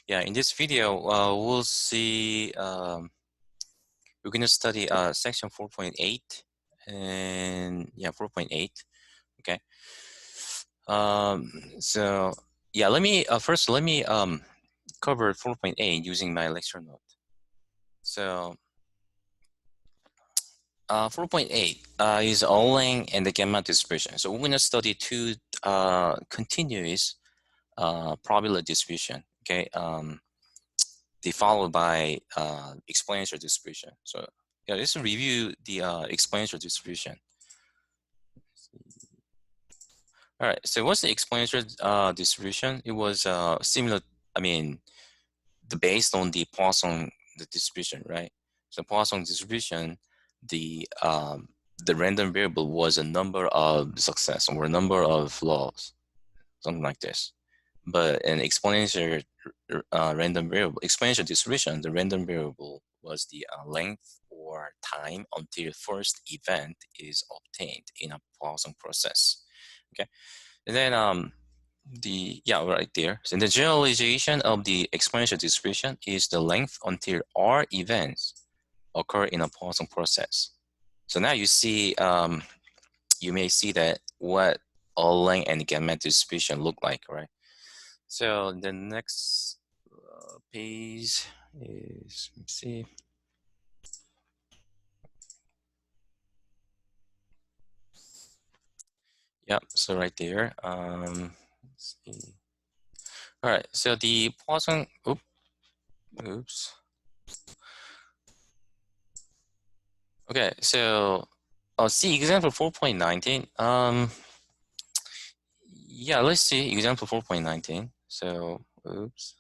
Yeah, in this video, we'll see, we're going to study section 4.8 and yeah, 4.8. Okay. So yeah, let me first cover 4.8 using my lecture note. So 4.8 is Erlang and the gamma distribution. So we're going to study two continuous probability distribution. Okay. They followed by exponential distribution. So yeah, let's review the exponential distribution. All right, so what's the exponential distribution? It was similar, I mean, based on the Poisson distribution, right? So Poisson distribution, the random variable was a number of success or a number of flaws, something like this. But an exponential random variable, exponential distribution, the random variable was the length or time until first event is obtained in a Poisson process. Okay, and then right there. So the generalization of the exponential distribution is the length until R events occur in a Poisson process. So now you see, you may see that what Erlang and gamma distribution look like, right? So the next page is, let's see. Yep, so right there. Let's see. All right, so the Poisson, oops. Okay, so see example 4.19. Yeah, let's see example 4.19. So, oops.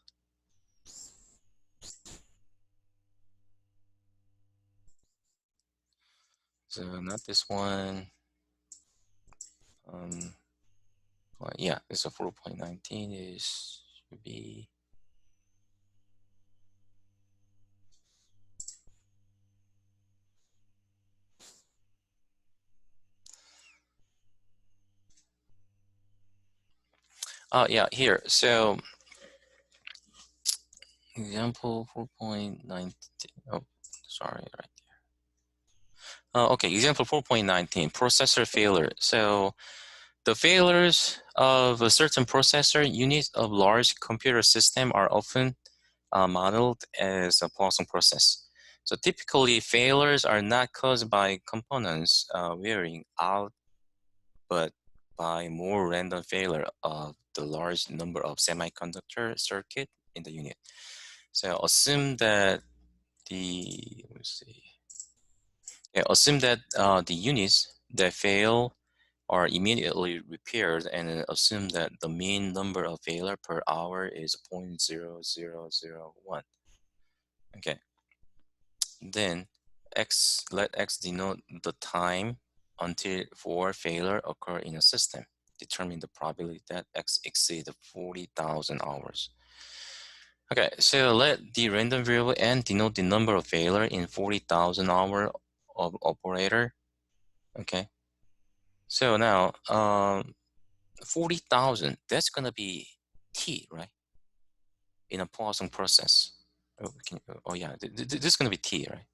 So not this one. Well, yeah, this is 4.19 is should be. Oh yeah, here. So example 4.19. Oh, sorry, right there. Okay, example 4.19, processor failure. So the failures of a certain processor unit of large computer system are often modeled as a Poisson process. So typically failures are not caused by components wearing out, but by more random failure of the large number of semiconductor circuit in the unit. So assume that assume that the units that fail are immediately repaired, and assume that the mean number of failure per hour is 0.0001. Okay. Then let x denote the time until for failure occur in a system. Determine the probability that x exceeds 40,000 hours. Okay, so let the random variable n denote the number of failure in 40,000 hour of operator. Okay, so now 40,000, that's gonna be t, right? In a Poisson process. Oh yeah, this is gonna be t, right?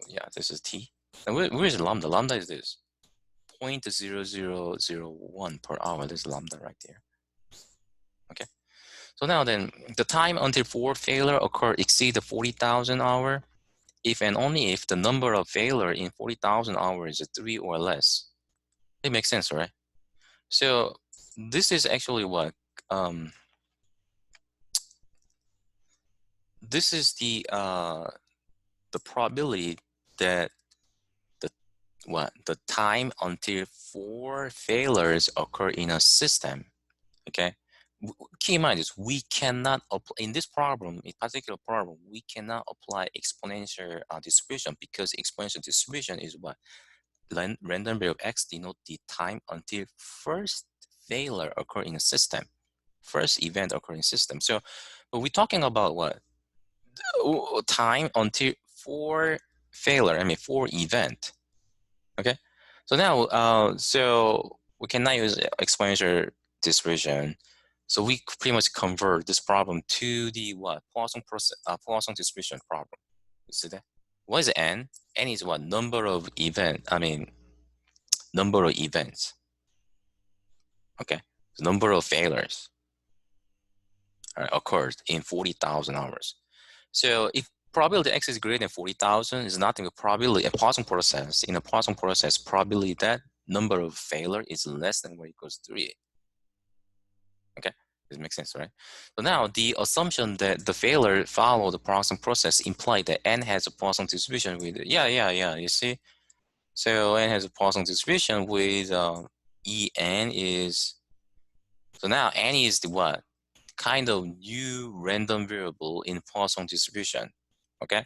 Yeah, this is t. And where is lambda? Lambda is this 0.0001 per hour. There's lambda right there. Okay. So now then, the time until for failure occur exceed the 40,000 hour if and only if the number of failure in 40,000 hours is 3 or less. It makes sense, right? So this is actually what this is the probability that the time until 4 failures occur in a system. Okay, keep in mind is we cannot in this problem, in particular problem, we cannot apply exponential distribution, because exponential distribution is what random variable x denote the time until first failure occur in a system, first event occur in system. So we're talking about what time until for failure, I mean for event. Okay, so now so we cannot use exponential distribution. So we pretty much convert this problem to the what? Poisson process, Poisson distribution problem. You see that? What is n? N is what? Number of events. Okay. The number of failures occurred in 40,000 hours. So if probability x is greater than 40,000 is nothing but probability a Poisson process. In a Poisson process, probability that number of failure is less than or equals 3. Okay, this makes sense, right? So now the assumption that the failure follow the Poisson process imply that n has a Poisson distribution with you see. So n has a Poisson distribution with En is, so now n is the what? Kind of new random variable in Poisson distribution. Okay,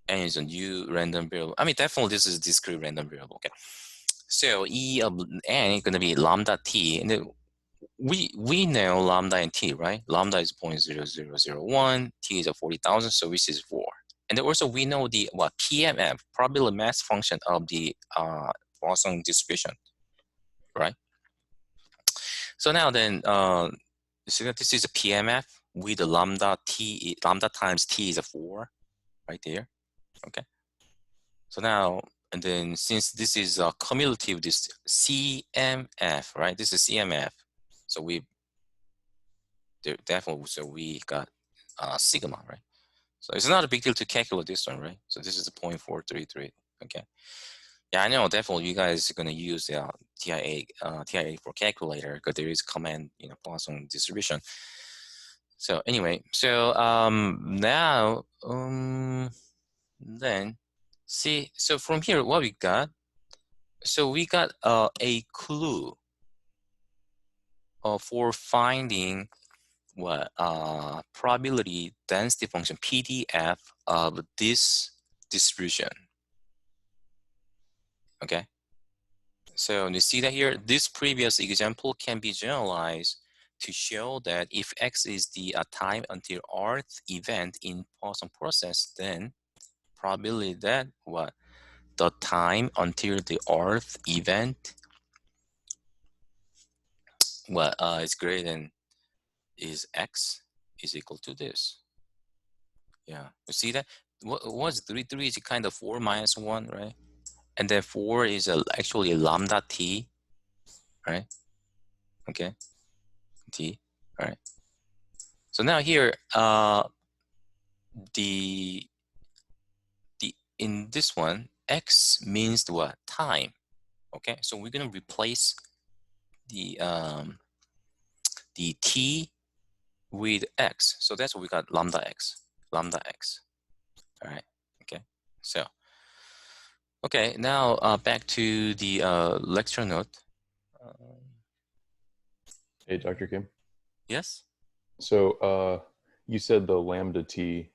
n is a new random variable. I mean, definitely this is discrete random variable. Okay, so E of n is going to be lambda t, and we know lambda and t, right? Lambda is 0.0001, t is a 40,000, so which is 4. And then also we know the what PMF, probability mass function of the Poisson distribution, right? So now then, so this is a PMF with the lambda times t is a 4, right there. Okay. So now, and then since this is a cumulative, this CMF, right? This is CMF. So we definitely, so we got sigma, right? So it's not a big deal to calculate this one, right? So this is the 0.433. Okay. Yeah, I know definitely you guys are gonna use the TIA for calculator because there is command, Poisson distribution. So anyway, so now then see, so from here what we got, so we got a clue for finding what probability density function PDF of this distribution. Okay, so you see that here, this previous example can be generalized to show that if x is the time until rth event in Poisson process, then probability that what the time until the rth event what is greater than is x is equal to this. Yeah, you see that? What's 3? 3 is kind of 4 minus 1, right? And then 4 is actually a lambda t, right? Okay, t, all right. So now here, the in this one, x means what? Time. Okay, so we're gonna replace the t with x. So that's what we got, lambda x. All right. Okay. So okay, now back to the lecture note. Hey, Dr. Kim. Yes. So you said the lambda t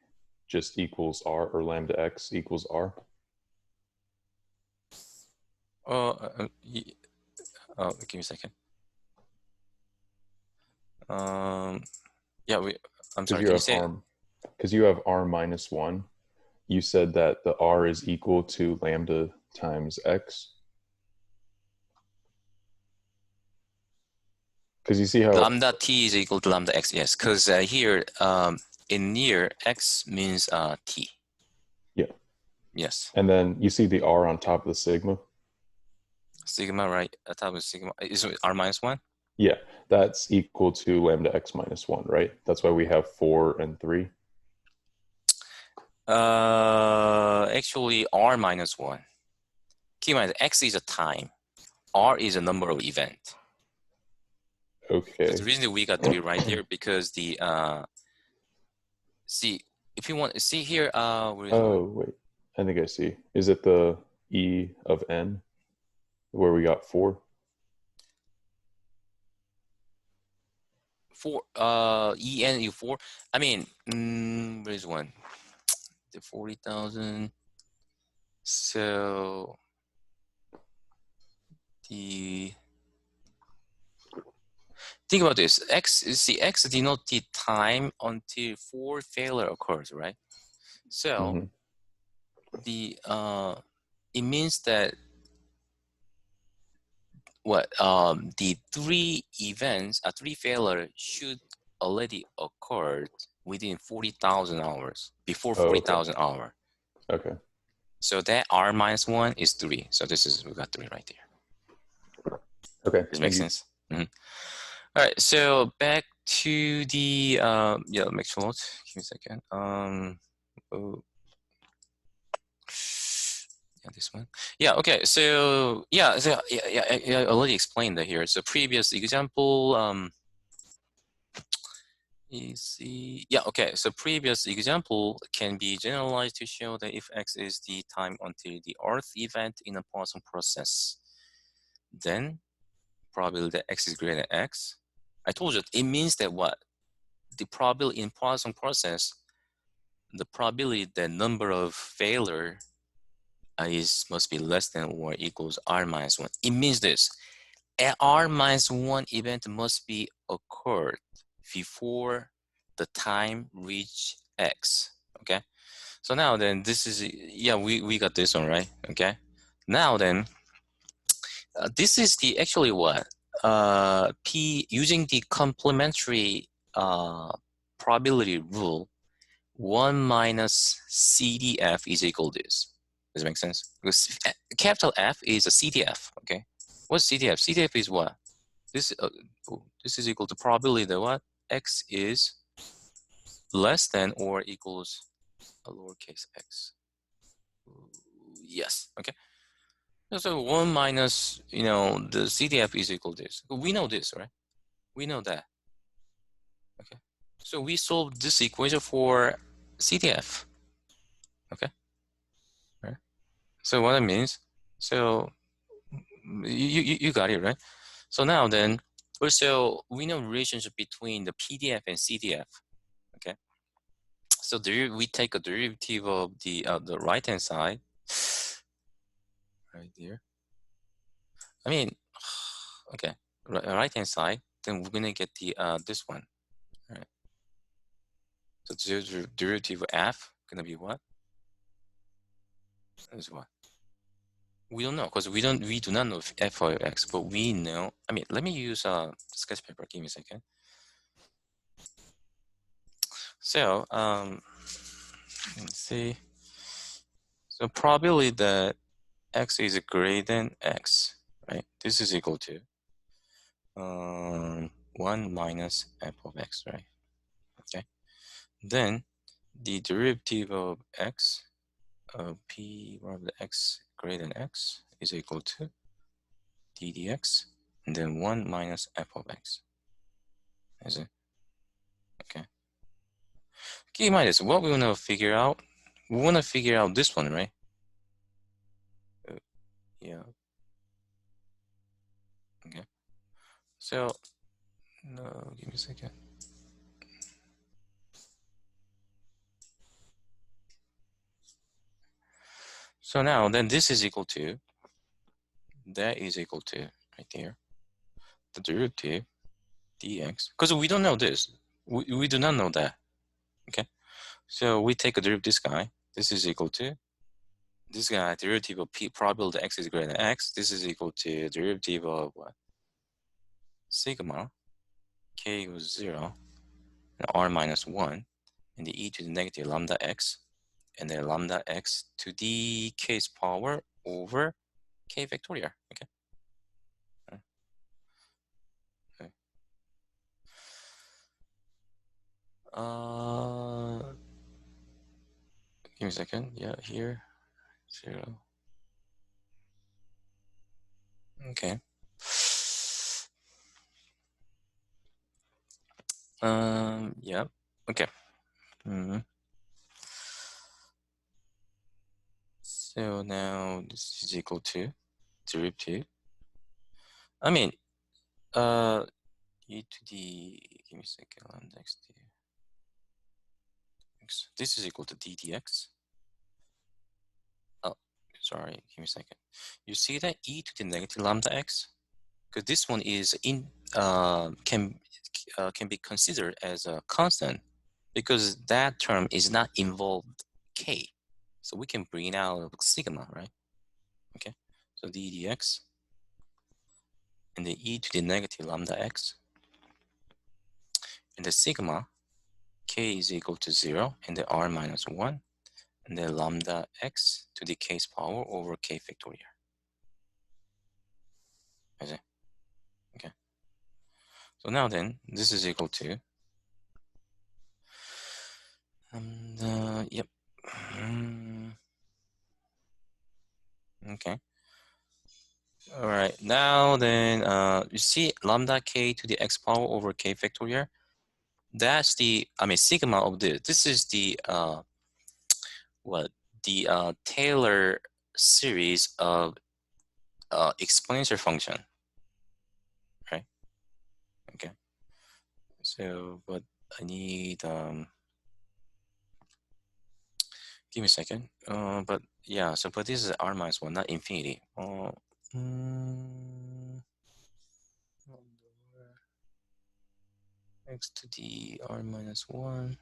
just equals r, or lambda x equals r? Give me a second. Yeah, I'm sorry, can you say? Because you have r minus 1. You said that the r is equal to lambda times x. Because you see how lambda t is equal to lambda x, yes. Because here, in near, x means t. Yeah. Yes. And then you see the r on top of the sigma? Sigma, right? Top of sigma. Is it r minus 1? Yeah, that's equal to lambda x minus 1, right? That's why we have 4 and 3. Actually, r minus 1. Keep in mind, x is a time. R is a number of event. Okay. The reason that we got 3 right here because the see, if you want see here, wait, I think I see. Is it the e of n where we got 4? 4 en u 4. I mean, where's 1? The 40,000. So think about this. X denotes the time until 4 failure occurs, right? So the it means that what the three events, three failure should already occurred within 40,000 hours, before Oh, okay. 40,000 hour. Okay. So that R minus 1 is 3. So this is, we got 3 right there. Okay. Does it make Thank you. sense? All right, so back to the yeah, make sure. Give me a second. Oh, yeah, this one. Yeah, okay. So yeah, I already explained that here. So previous example, you see, yeah, okay. So previous example can be generalized to show that if x is the time until the Earth event in a Poisson process, then probability that x is greater than x. I told you it means that what? The probability in Poisson process, the probability that number of failure is must be less than or equals r minus 1. It means this: a r minus 1 event must be occurred before the time reach x. Okay, so now then this is, yeah, we got this one right. Okay, now then this is the actually what p using the complementary probability rule. 1 minus CDF is equal to this. Does it make sense? Because capital F is a CDF, okay? What's CDF? CDF is what? This this is equal to probability that what? X is less than or equals a lowercase x. Yes, okay? So 1 minus, the CDF is equal to this. We know this, right? We know that, okay? So we solved this equation for CDF, okay? Right? So what it means, so you got it, right? So now then, also we know relationship between the PDF and CDF, okay? So we take a derivative of the right hand side, right there. I mean, okay, right hand side. Then we're gonna get the this one, right? So the derivative of f gonna be what? Is what? We don't know because we do not know f of x, but we know. I mean, let me use sketch paper. Give me a second. So let's see. So probability that x is greater than x, right? This is equal to 1 minus f of x, right? Okay. Then the derivative of x of p of the x greater than x is equal to d dx, and then 1 minus f of x. Is it? Okay. Keep in mind this, what we want to figure out, we want to figure out this one, right? Yeah. Okay. So, no, give me a second. So now, then this is equal to, that is equal to, right there, the derivative dx, because we don't know this. We do not know that, okay? So we take a derivative of this guy. This is equal to this guy, derivative of p probability x is greater than x. This is equal to derivative of what? Sigma k equals 0 and r minus 1 and the e to the negative lambda x and then lambda x to the k's power over k factorial, okay? Okay. Give me a second. Yeah, here, 0. Okay. Yeah. Okay. So now this is equal to derivative. I mean, e to the, give me a second, lambda x to x. This is equal to d dx. Oh, sorry, give me a second. You see that e to the negative lambda x? Because this one is can be considered as a constant because that term is not involved k. So we can bring it out of sigma, right? Okay, so d dx and the e to the negative lambda x, and the sigma k is equal to 0, and the r minus 1, and then lambda x to the k's power over k factorial. I see. Okay. So now then, this is equal to, yep. Okay. All right. Now then, you see lambda k to the x power over k factorial. That's the, I mean, sigma of this is the, Taylor series of exponential function, right? Okay. So, but I need, give me a second. But yeah, so, but this is r minus 1, not infinity. X to the r minus 1.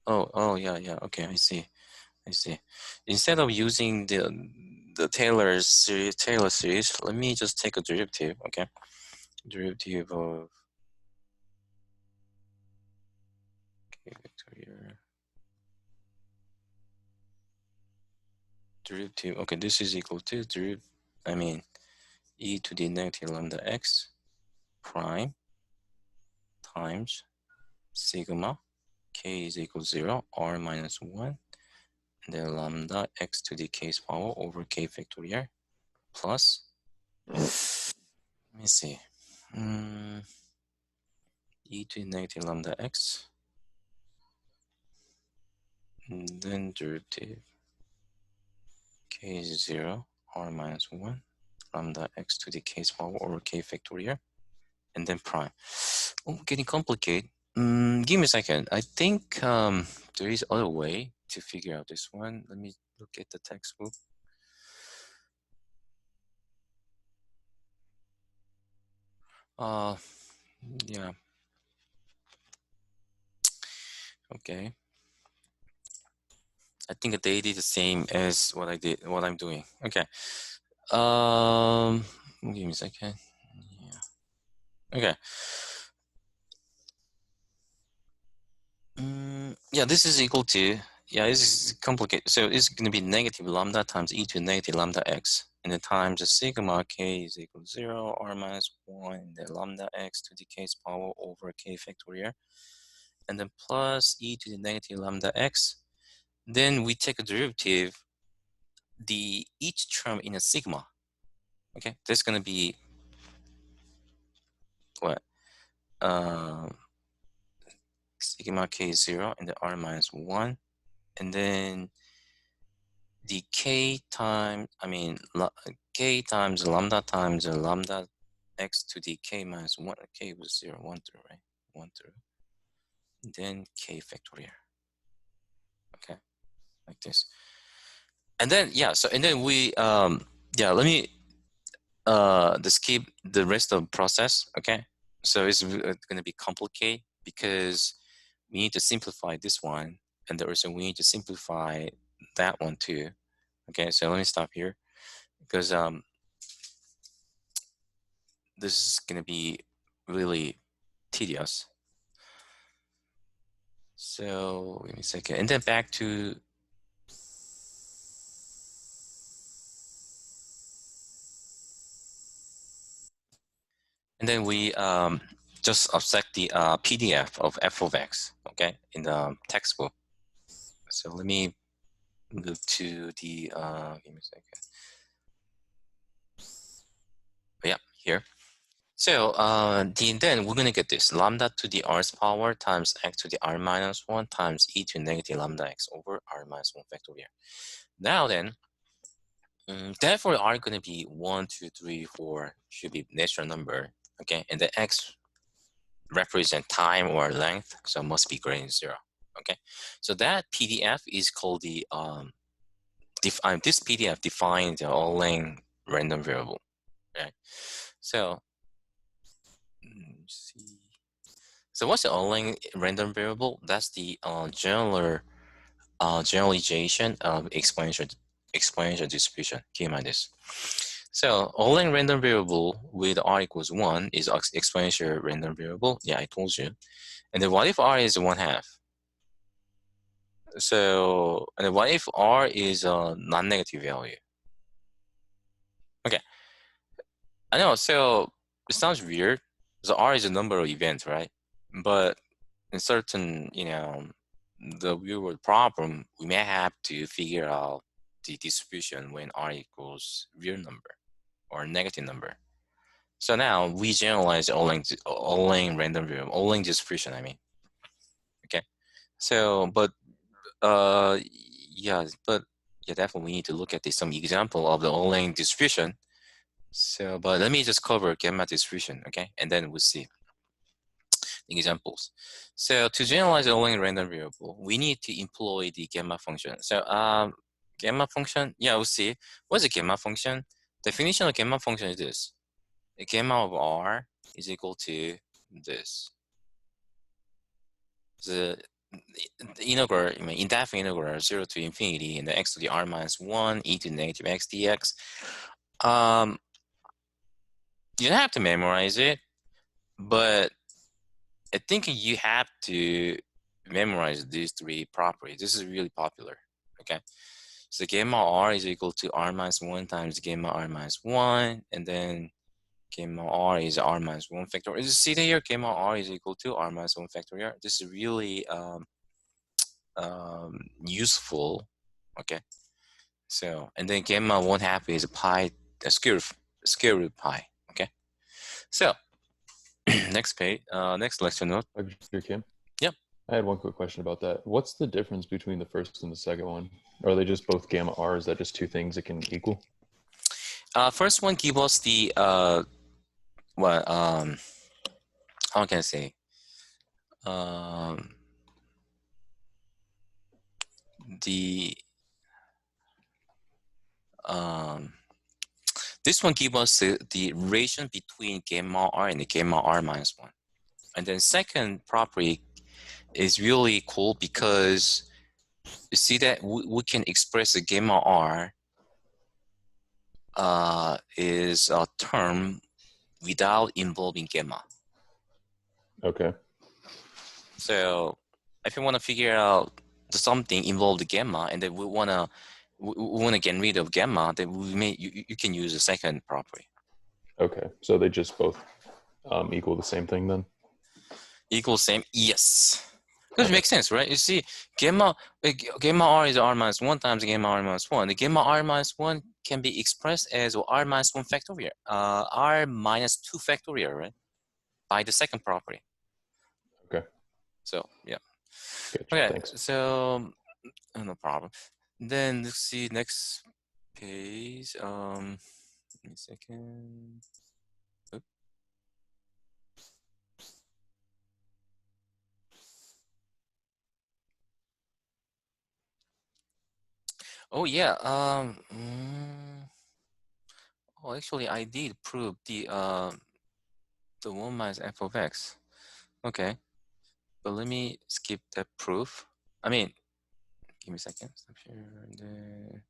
Oh, yeah. Okay, I see. Instead of using the Taylor series, let me just take a derivative. Okay, derivative of k factorial derivative. Okay, this is equal to e to the negative lambda x prime times sigma k is equal to 0, r minus 1, and then lambda x to the k's power over k factorial plus, let me see, e to the negative lambda x, and then derivative k is 0, r minus 1, lambda x to the k's power over k factorial, and then prime. Oh, getting complicated. Give me a second. I think there is other way to figure out this one. Let me look at the textbook. Yeah. Okay. I think they did the same as what I'm doing. Okay. Give me a second. Yeah. Okay. Yeah, this is equal to, yeah, this is complicated. So it's going to be negative lambda times e to negative lambda x, and then times the sigma k is equal to 0, r minus 1, and then lambda x to the k's power over k factorial, and then plus e to the negative lambda x. Then we take a derivative, each term in a sigma. Okay, that's going to be what? Sigma k is 0, and then r minus 1, and then the k times, k times lambda x to the k minus 1, k was 0, 1 through, right? 1 through. Then k factorial. Okay, like this. And then, yeah, so, and then we, let me skip the rest of the process, okay? So it's going to be complicated because we need to simplify this one, and also we need to simplify that one too. Okay, so let me stop here because this is going to be really tedious. So give me a second. And then back to, and then we just offset the PDF of f of x, okay, in the textbook. So let me move to the, give me a second. Yeah, here. So then we're going to get this lambda to the r's power times x to the r minus 1 times e to negative lambda x over r minus 1 factorial. Now then, therefore r going to be 1, 2, 3, 4 should be natural number, okay, and the x represent time or length, so must be greater than 0. Okay, so that PDF is called the this PDF defines the Erlang random variable, right? So see. So what's the Erlang random variable? That's the generalization of exponential distribution. Keep in mind this. So Erlang random variable with r equals 1 is exponential random variable. Yeah, I told you. And then what if r is 1/2? So, and then what if r is a non-negative value? Okay, I know. So it sounds weird. So r is a number of events, right? But in certain, the real world problem, we may have to figure out the distribution when r equals real number or negative number. So now we generalize Erlang random variable, Erlang distribution, I mean. Okay. So, but yeah, definitely we need to look at some example of the Erlang distribution. So, but let me just cover gamma distribution, okay? And then we'll see examples. So to generalize the Erlang random variable, we need to employ the gamma function. So gamma function, yeah, we'll see. What's a gamma function? Definition of gamma function is this. The gamma of r is equal to this. The integral, indefinite integral 0 to infinity and the x to the r minus 1 e to the negative x dx. You don't have to memorize it, but I think you have to memorize these three properties. This is really popular, okay? So gamma r is equal to r minus 1 times gamma r minus 1, and then gamma r is r minus 1 factorial. You see that here, gamma r is equal to r minus 1 factorial. This is really useful, okay? So, and then gamma 1/2 is pi, square root pi, okay? So, next page, next lecture note. Dr. Kim? Yep. I had one quick question about that. What's the difference between the first and the second one? Are they just both gamma r? Is that just two things that can equal? First one give us the what how can I say? The this one gives us the relation between gamma r and the gamma r minus 1. And then second property is really cool because you see that we can express the gamma r is a term without involving gamma. Okay. So if you want to figure out something involved gamma, and then we want to get rid of gamma, then you can use the second property. Okay. So they just both equal the same thing then? Equals same, yes. Because Okay. it makes sense, right? You see, gamma r is r minus 1 times gamma r minus 1. The gamma r minus 1 can be expressed as r minus 1 factorial, r minus 2 factorial, right? By the second property. Okay. So, yeah. Gotcha. Okay, Thanks. so, no problem. Then let's see, next page. Give me a second. Oop. Oh yeah. Oh, actually, I did prove the 1 minus f of x. Okay, but let me skip that proof. I mean, give me a second. Stop here.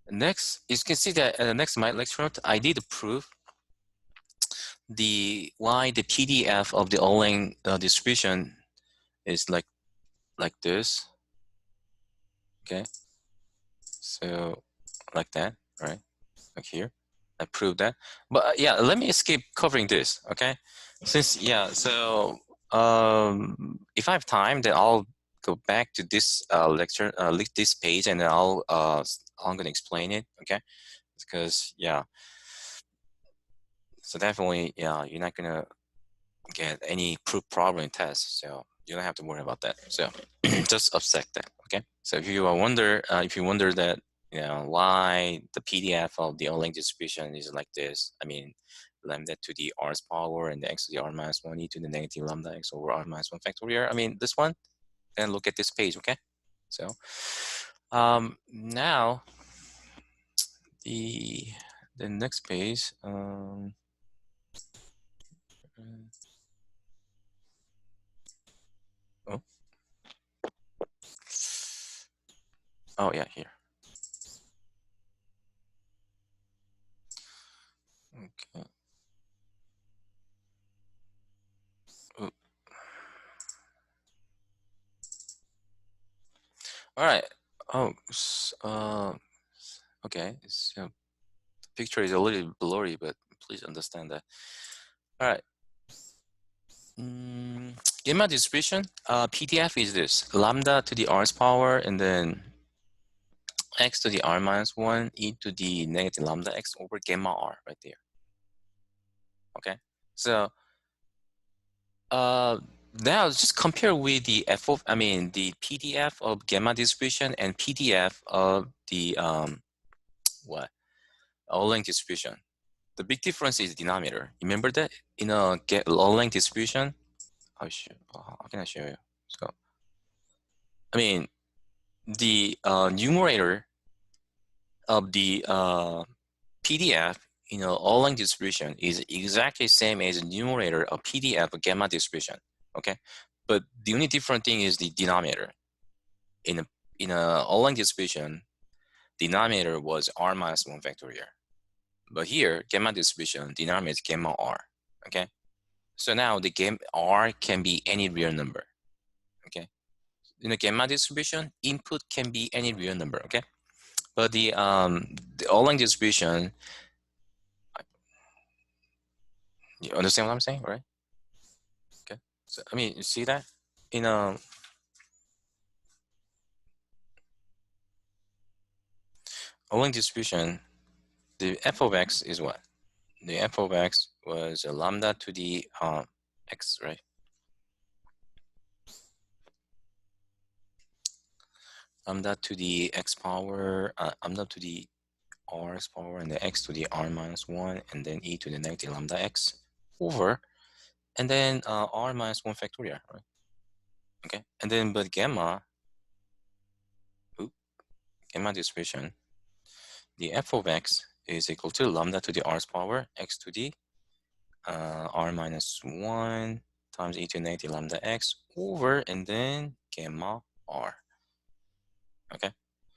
Next, you can see that next my lecture note, I did prove why the PDF of the Erlang distribution is like this. Okay, so like that, right? Like here, I proved that. But yeah, let me skip covering this. Okay, since so if I have time, then I'll go back to this lecture, this page, and then I'm gonna explain it. Okay, because so definitely you're not gonna get any proof problem in test, so you don't have to worry about that. So just upset that. Okay, so if you wonder that why the PDF of the Erlang distribution is like this, I mean lambda to the r's power and the x to the r minus 1 e to the negative lambda x over r minus 1 factorial, I mean this one, then look at this page. Okay, so now the next page, Oh, oh yeah, here. Okay. Oh. All right. Oh, okay. So the picture is a little blurry, but please understand that. All right. Gamma distribution, PDF is this, lambda to the r's power, and then x to the r minus 1 e to the negative lambda x over gamma r right there. Okay. So now just compare with the the PDF of gamma distribution and PDF of the what? Erlang distribution. The big difference is denominator. Remember that in a Erlang distribution? How can I show you? So, I mean, the numerator of the PDF, Erlang distribution is exactly same as the numerator of PDF of gamma distribution. Okay, but the only different thing is the denominator. In a Erlang distribution, denominator was r minus 1 factorial. But here, gamma distribution, denominator is gamma r. Okay, so now the game r can be any real number. Okay, in a gamma distribution, input can be any real number. Okay, but the Erlang distribution, you understand what I'm saying, right? Okay, so I mean, you see that in a Erlang distribution, the f of x is what? The f of x was a lambda to the x, right? Lambda to the x power, lambda to the r's power, and the x to the r minus 1, and then e to the negative lambda x over, and then r minus 1 factorial, right? Okay, and then but gamma distribution, the f of x is equal to lambda to the r's power, x to the r minus 1 times e to the negative lambda x over, and then gamma r. Okay,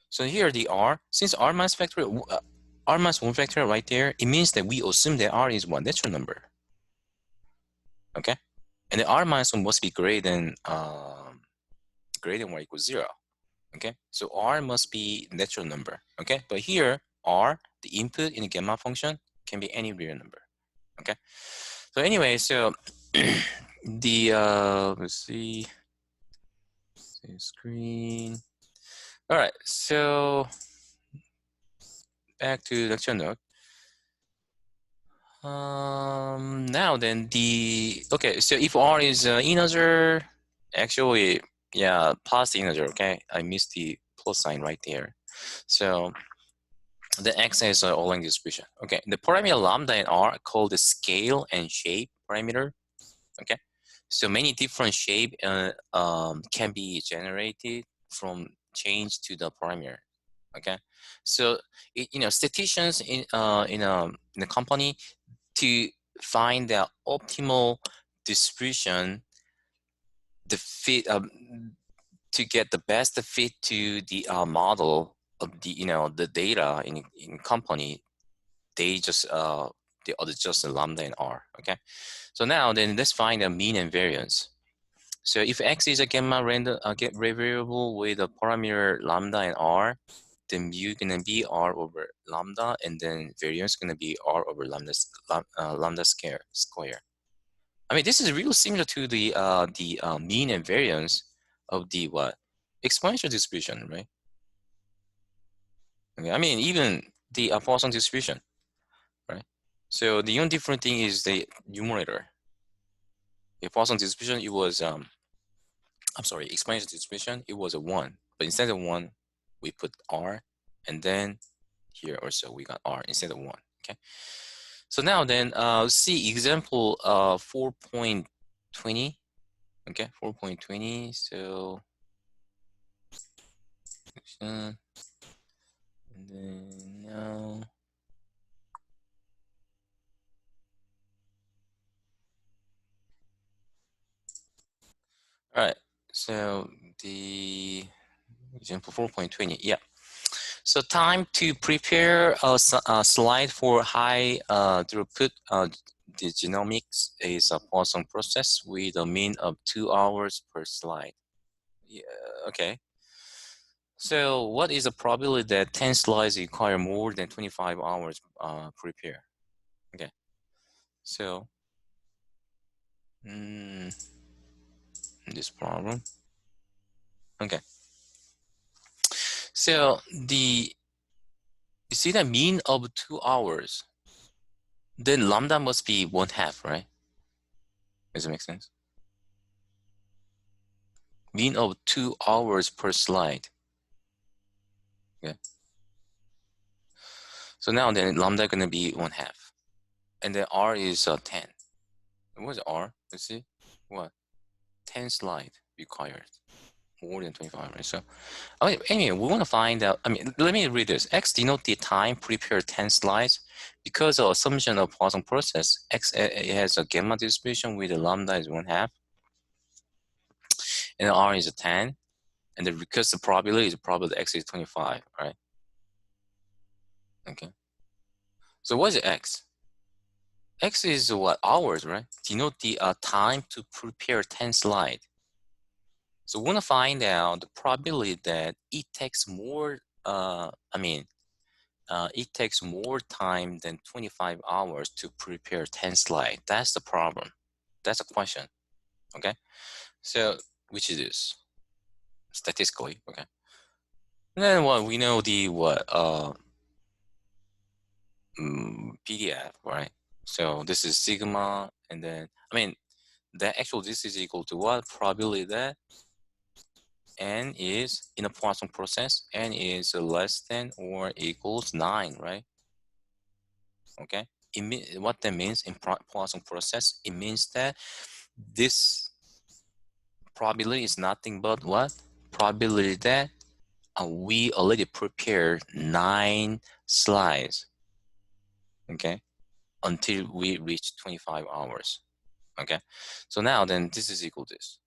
so here the r, since r minus factorial, r minus 1 factorial right there, it means that we assume that r is one natural number. Okay, and the r minus 1 must be greater than or equals 0. Okay, so r must be natural number. Okay, but here r, the input in the gamma function, can be any real number. Okay, so anyway, so the let's see screen. All right, so back to lecture note. Now then okay, so if r is integer, actually, yeah, plus integer. Okay, I missed the plus sign right there. So the x is an Erlang distribution. Okay, the parameter lambda and r are called the scale and shape parameter. Okay, so many different shape can be generated from change to the parameter. Okay, so statisticians in a company, to find the optimal distribution, the fit to get the best fit to the model of the data in company, they just adjust the lambda and r. Okay, so now then let's find the mean and variance. So if x is a gamma random variable with a parameter lambda and r, then mu gonna be r over lambda, and then variance gonna be r over lambda square. I mean, this is real similar to the mean and variance of the what exponential distribution, right? Okay, I mean, even the Poisson distribution, right? So the only different thing is the numerator. The Poisson distribution, it was I'm sorry, exponential distribution, it was a 1, but instead of 1, we put r, and then here also we got r instead of 1. Okay, so now then see example 4.20. Okay, 4.20. So and then now All right. So the example 4.20. Yeah. So time to prepare a slide for high throughput the genomics is a Poisson process with a mean of 2 hours per slide. Yeah, okay. So what is the probability that 10 slides require more than 25 hours prepare? Okay. So this problem. Okay. So you see the mean of 2 hours, then lambda must be 1/2, right? Does it make sense? Mean of 2 hours per slide. Okay. So now then lambda gonna be 1/2. And then R is 10. What's R? Let's see. What? 10 slide required. More than 25, right? So okay, anyway, we want to find out. I mean, let me read this. X denote the time prepare 10 slides. Because of assumption of Poisson process, X has a gamma distribution with the lambda is 1/2. And R is a 10. And then because the probability is probably X is 25, right? Okay. So what is X? X is what? Hours, right? Denote the time to prepare 10 slide. So we want to find out the probability that it takes more, it takes more time than 25 hours to prepare 10 slides. That's the problem. That's a question, okay? So, which is this? Statistically, okay? And then what we know the PDF, right? So this is sigma, and then, this is equal to what? Probability that n is, in a Poisson process, n is less than or equals 9, right? Okay, what that means in Poisson process, it means that this probability is nothing but what? Probability that we already prepared 9 slides, okay, until we reach 25 hours, okay? So now then this is equal to this.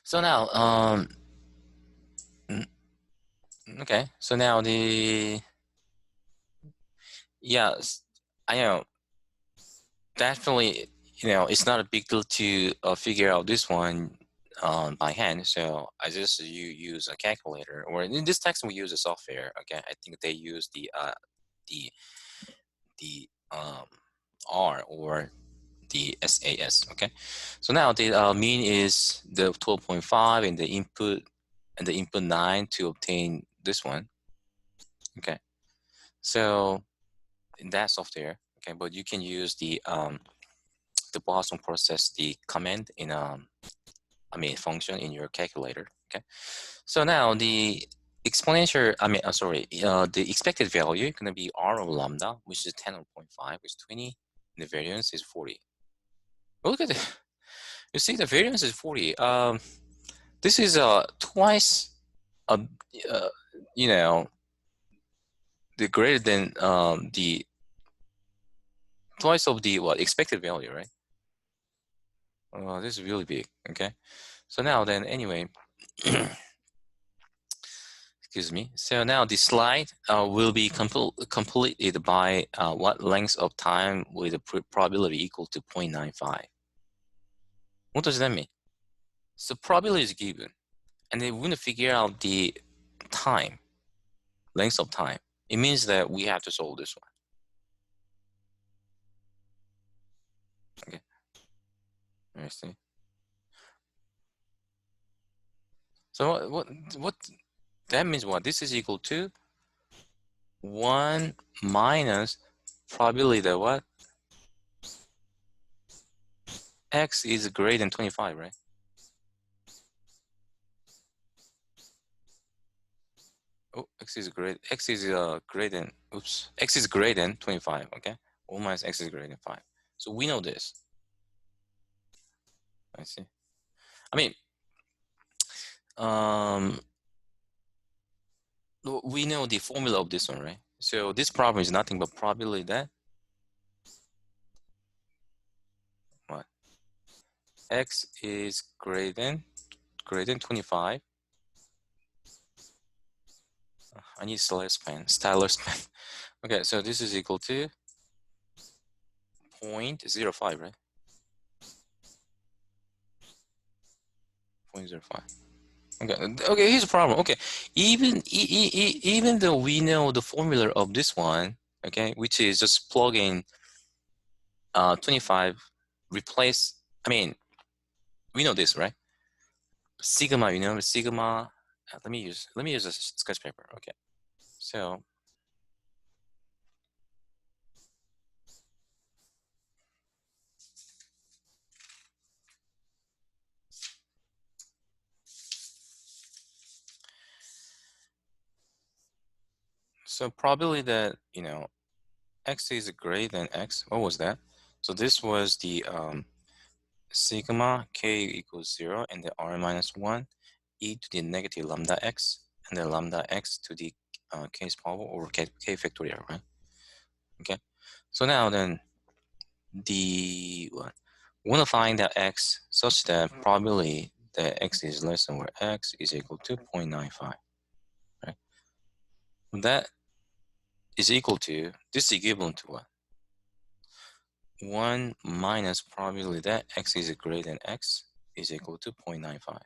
So now, okay, so now I know, definitely, it's not a big deal to figure out this one by hand. So I just use a calculator, or in this text we use a software. Okay, I think they use the the R or the SAS. Okay, so now the mean is the 12.5 and the input 9 to obtain this one. Okay, so in that software, okay, but you can use the Poisson process, the command in function in your calculator. Okay, so now the exponential, the expected value is going to be R of lambda, which is 10.5, is 20, and the variance is 40. Look at it. You see the variance is 40. This is twice, uh, the greater than the twice of the expected value, right? This is really big. Okay, so now then anyway. Excuse me. So now the slide will be completed by what length of time with a probability equal to 0.95. What does that mean? So probability is given, and then we're going to figure out the time, length of time. It means that we have to solve this one. Okay. Let me see. So what that means? What this is equal to 1 minus probability that what x is greater than 25, right? Oh, x is greater than, x is greater than 25, okay? 1 minus x is greater than 5. So we know this. I see. We know the formula of this one, right? So this problem is nothing but probability that what? x is greater than 25. I need stylus pen. Okay, so this is equal to 0.05, right? 0.05. Okay, here's the problem. Okay, even though we know the formula of this one, okay, which is just plug in 25, replace, I mean, we know this, right? Sigma, you know, sigma, let me use a sketch paper. Okay, so probability that, you know, x is greater than x, what was that? So this was the sigma k equals 0 and the r minus 1 e to the negative lambda x and then lambda x to the k's power over k factorial, right? Okay, so now then the what? We want to find that x such that probability that x is less than where x is equal to 0.95, right? That is equal to, this is equivalent to what? 1 minus probability that x is greater than x is equal to 0.95. Right?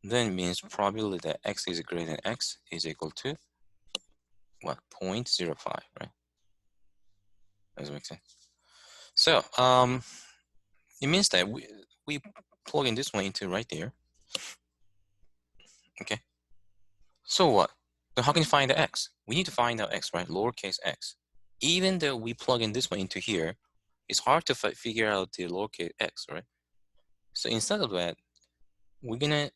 Then means probability that x is greater than x is equal to what? 0.05, right? Does that make sense? So it means that we plug in this one into right there. Okay. So what? So how can you find the x? We need to find out x, right? Lowercase x. Even though we plug in this one into here, it's hard to figure out the lowercase x, right? So instead of that, we're gonna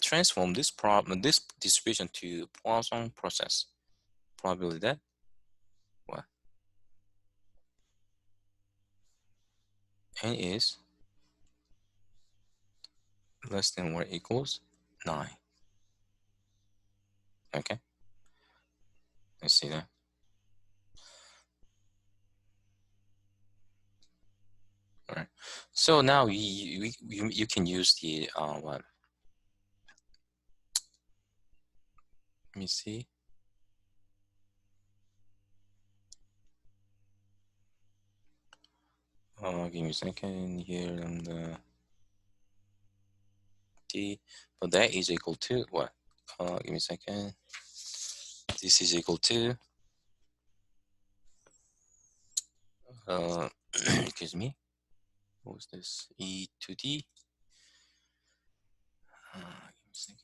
transform this distribution to Poisson process. Probability that what? N is less than or equals 9. Okay, let's see that. All right. So now you can use the what? Let me see. Give me a second here and t, but that is equal to what? Give me a second. This is equal to excuse me. What was this? E to d. Give me a second.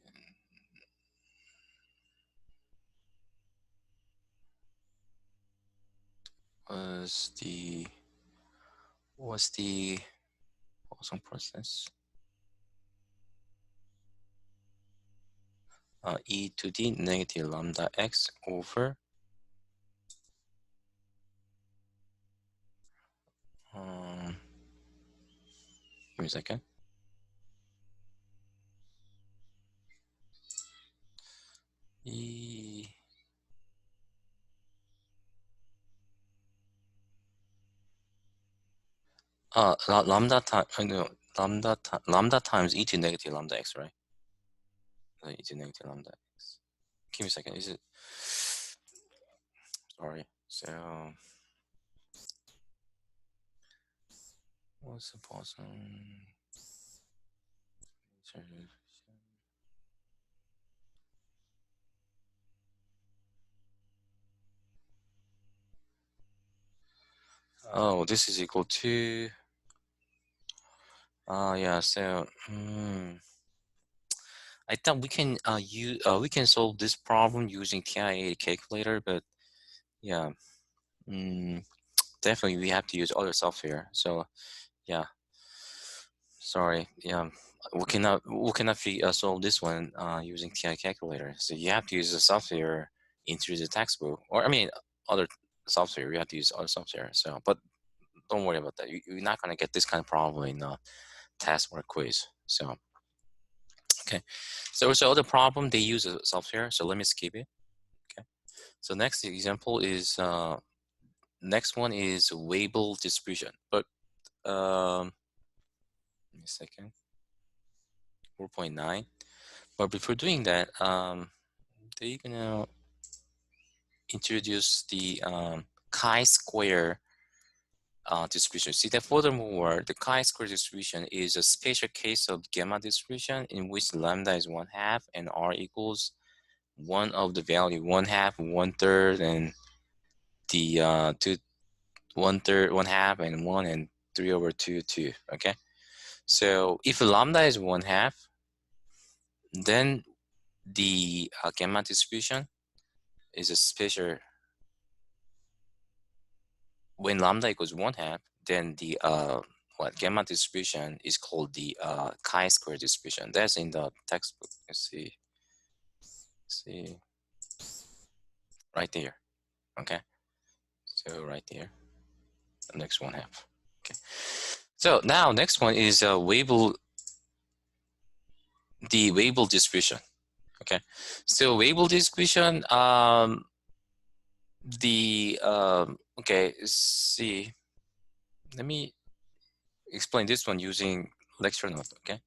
Was the Poisson process? E to the negative lambda x over give me a second. E lambda time no lambda times e to negative lambda x, right? E to negative lambda x. Give me a second. Is it? Sorry. So what's the Poisson? Oh, this is equal to yeah. So I thought we can we can solve this problem using TI-8 calculator, but yeah, definitely we have to use other software. So yeah, sorry, yeah, we cannot solve this one using TI calculator. So you have to use the software into the textbook, or I mean other software. You have to use other software. So, but don't worry about that. You're not gonna get this kind of problem in a test or quiz. So okay, so other problem they use a software. So let me skip it. Okay, so next example is next one is Weibull distribution, but Give me a second, 4.9. But before doing that, they're gonna introduce the chi-square distribution. See that furthermore, the chi-square distribution is a special case of gamma distribution in which lambda is 1/2 and r equals one of the value 1/2, 1/3, and the 1/3, 1/2, and 1 and 3/2, 2. Okay, so if lambda is 1/2, then the gamma distribution is a special. When lambda equals 1/2, then the gamma distribution is called the chi-square distribution. That's in the textbook. Let's see, right there. Okay, so right there, the next 1/2. Okay, so now next one is Weibull, the Weibull distribution. Okay, so Weibull distribution, okay, see, let me explain this one using lecture note. Okay,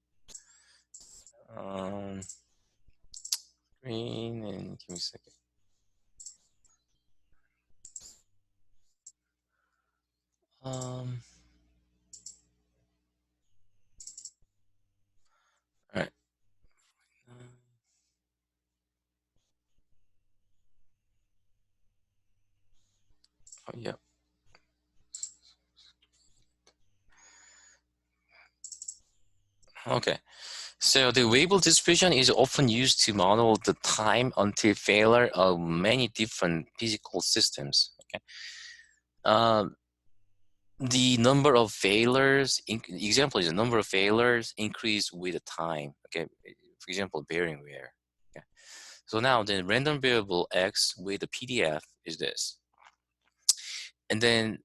green, and give me a second. All right. Oh, yeah. Okay. So the Weibull distribution is often used to model the time until failure of many different physical systems. Okay. The number of failures, example is the number of failures increase with the time. Okay. For example, bearing wear. Okay. So now the random variable x with the PDF is this. And then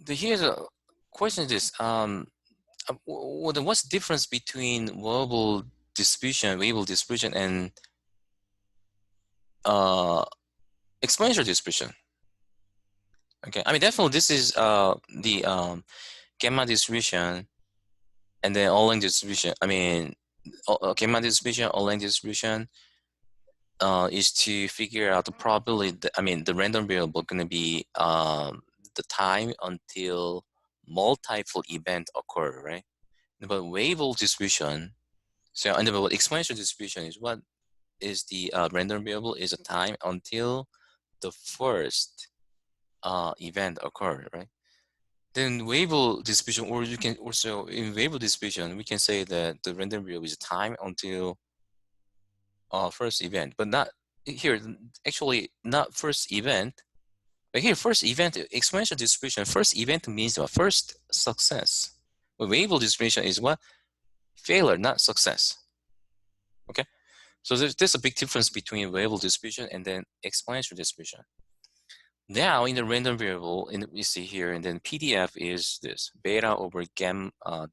here's a question is this. What's the difference between Weibull distribution and exponential distribution? Okay, I mean definitely this is the gamma distribution and then Erlang distribution. I mean gamma distribution, Erlang distribution is to figure out the probability. I mean the random variable going to be the time until multiple event occur, right? But Weibull distribution, so and the exponential distribution is what is the random variable is a time until the first event occurred, right? Then Weibull distribution, or you can also in Weibull distribution, we can say that the random variable is time until first event, but not here. Actually, not first event. But here, first event exponential distribution. First event means what? First success. But Weibull distribution is what? Failure, not success. Okay. So there's a big difference between Weibull distribution and then exponential distribution. Now in the random variable, we see here, and then PDF is this beta over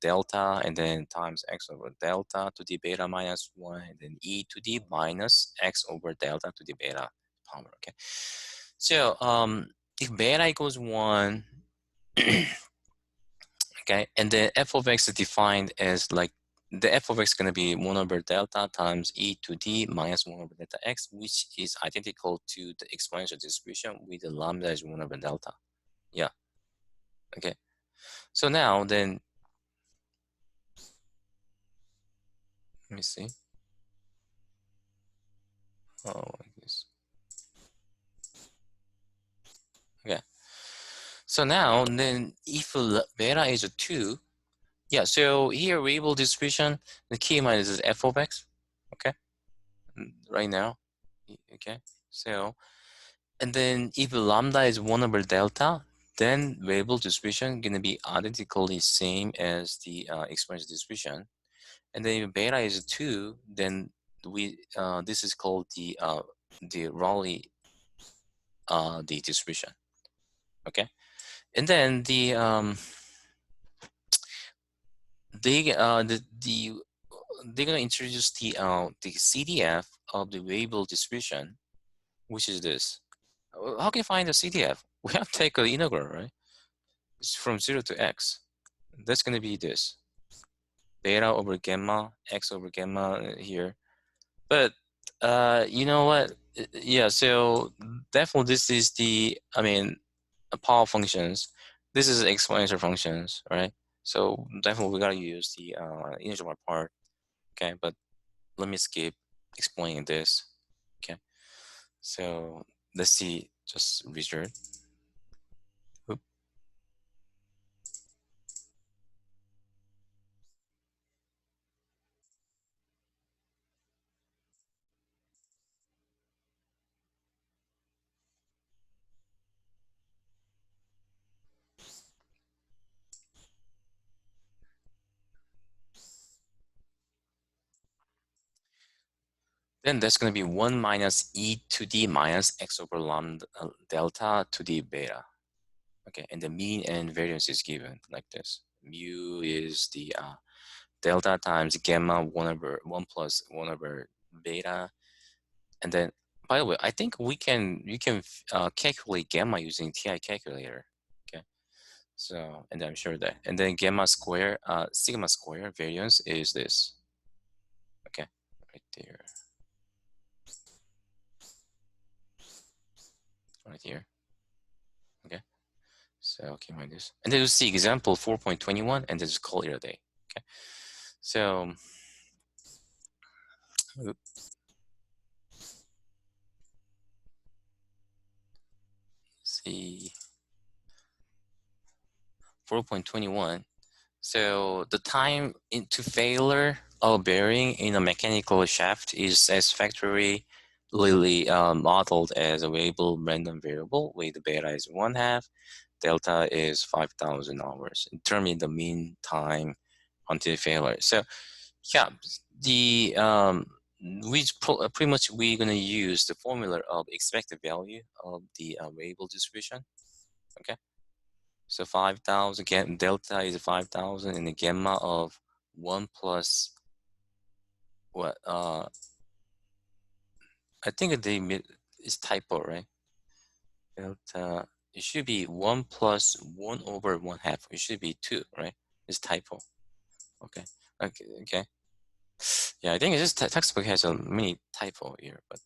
delta, and then times x over delta to the beta minus 1, and then e to the minus x over delta to the beta power. Okay. So if beta equals 1, okay, and then f of x is defined as like the f of x is going to be 1 over delta times e to the minus 1 over delta x, which is identical to the exponential distribution with the lambda is 1 over delta. Yeah. Okay. So now then, let me see. Oh, like this. Okay. So now then, if beta is a 2, yeah, so here Weibull distribution, the key minus is f of x. Okay. Right now. Okay. So, and then if lambda is 1 over delta, then Weibull distribution gonna be identically same as the exponential distribution. And then if beta is 2, then this is called the Rayleigh the distribution. Okay. And then they're gonna introduce the CDF of the Weibull distribution. which is this. How can you find the CDF? We have to take an integral, right? It's from 0 to x. That's going to be this. Beta over gamma, x over gamma here. But you know what? Yeah, so definitely this is the, I mean, power functions. This is exponential functions, right? So definitely we gotta use the integral part. Okay, but let me skip explaining this. Okay, so let's see just result. Oop. Then that's gonna be 1 minus e to the minus x over lambda delta to the beta. Okay, and the mean and variance is given like this. Mu is the delta times gamma 1 over 1 plus 1 over beta. And then, by the way, I think you can calculate gamma using TI calculator. Okay, so, and I'm sure that, and then gamma square, sigma square variance is this. Okay, right there, right here. Okay, so okay, mind this, and then you see example 4.21, and then just call it a day. Okay, so see 4.21. So the time into failure of bearing in a mechanical shaft is satisfactorily modeled as a Weibull random variable with beta is 1/2, delta is 5,000 hours. Determine the mean time until failure. So yeah, the pretty much we're gonna use the formula of expected value of the Weibull distribution. Okay. So 5,000, again, delta is 5,000, and the gamma of 1 plus what? I think the is typo, right? Delta, it should be 1 plus 1 over 1/2. It should be 2, right? It's typo. Okay. Okay. Okay. Yeah, I think it's just textbook has a mini typo here, but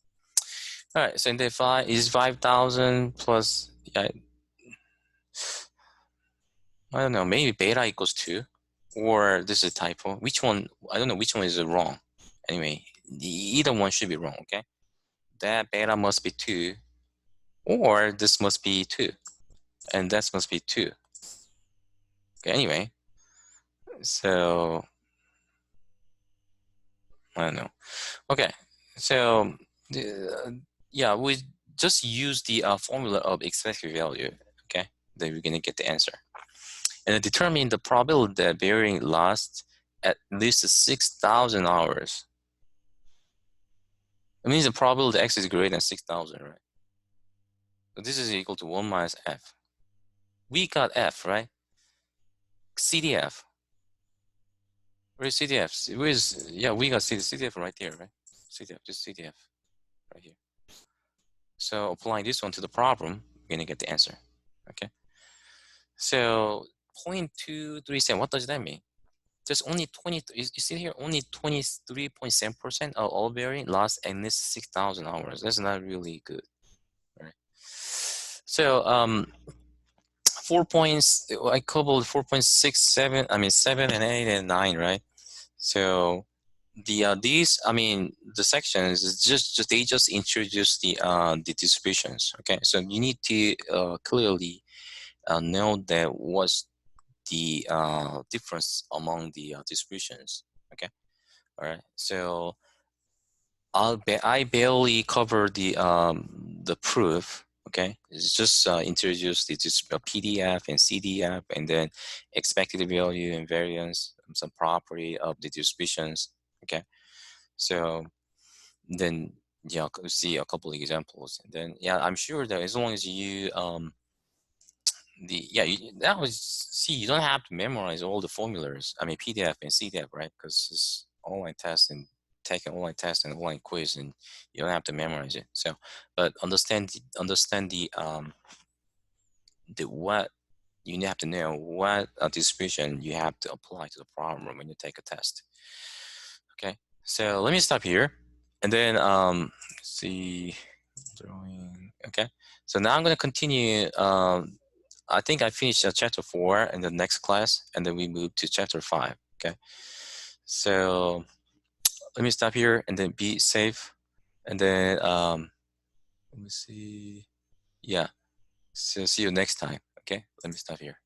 all right. So in the 5 is 5,000 plus, yeah, I don't know, maybe beta equals 2, or this is a typo. Which one? I don't know which one is wrong. Anyway, either one should be wrong, okay? That beta must be 2, or this must be 2, and that must be 2. Okay, anyway, so I don't know. Okay, so yeah, we just use the formula of expected value, okay? Then we're gonna get the answer. And determine the probability that bearing lasts at least 6,000 hours. It means the probability x is greater than 6,000, right? So this is equal to 1 minus f. We got f, right? CDF. Where's CDF? Where's, yeah, we got CDF right there, right? CDF, just CDF right here. So applying this one to the problem, we're gonna get the answer, okay? So 0.237, what does that mean? There's only 20, you see here, only 23.7% of all bearing lost at least 6,000 hours. That's not really good, right? So 4 points, I coupled 4.67, I mean 7 and 8 and 9, right? So the these, I mean, the sections is just they just introduce the distributions. Okay, so you need to clearly know that what's the difference among the distributions. Okay, all right. So I barely cover the proof. Okay, it's just introduce the PDF and CDF, and then expected value and variance, some property of the distributions. Okay, so then yeah, see a couple of examples, and then yeah, I'm sure that as long as you that was, see, you don't have to memorize all the formulas. I mean PDF and CDF, right? Because it's online testing. take an online test and online quiz, and you don't have to memorize it. So, but understand the what you have to know what distribution you have to apply to the problem when you take a test. Okay, so let me stop here, and then see drawing. Okay, so now I'm going to continue. I think I finished chapter 4 in the next class, and then we move to chapter 5. Okay, so let me stop here, and then be safe, and then let me see. Yeah, so see you next time. Okay, let me stop here.